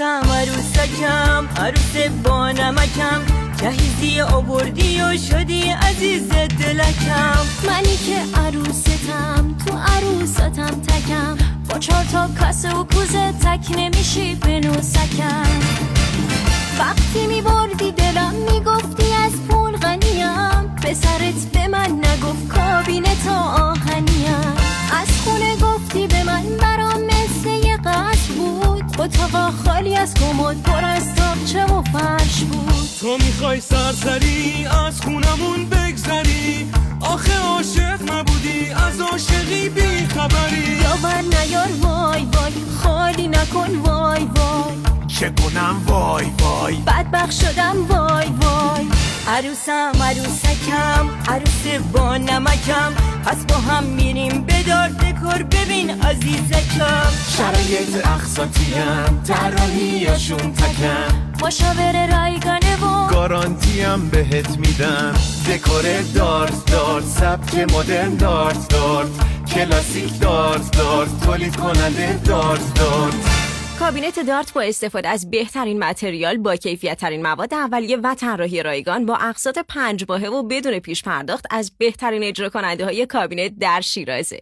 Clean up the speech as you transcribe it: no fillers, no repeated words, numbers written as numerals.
عروسم عروسکم، عروس با نمکم، جهیزی آوردی و شدی عزیز دلکم. منی که عروستم تو عروستم تکم، با 4 تا کاسه و کوزه تک نمیشی به نوسکم. وقتی میبردی دلم میگفتی از پول غنیم، به سرت به من نگفت کابینه تا آهنیم. از خونه گفتی به من برام مثل یه قصر بود، اتاقا خالی از کمد پر از تاقچه و فرش بود. تو میخوای سرسری از خونمون بگذری، آخه عاشق نبودی از عاشقی بی خبری. یاور نیار وای وای، خالی نکن وای وای، چه کنم وای وای، بدبخت شدم وای وای. عروسم عروسکم، عروس با نمکم، پس با هم میریم به دار دکور ببین عزیزکم. شرایط اقساطیم طراحیاشون تکم، مشاور رایگانه و گارانتیم بهت میدم. دکور دارت سبک مدرن دارت کلاسیک دارت تولید کننده دارت. کابینت دارت با استفاده از بهترین متریال با کیفیت ترین مواد اولیه و طراحی رایگان با اقساط 5 ماهه و بدون پیش پرداخت از بهترین اجرا کننده های کابینت در شیرازه.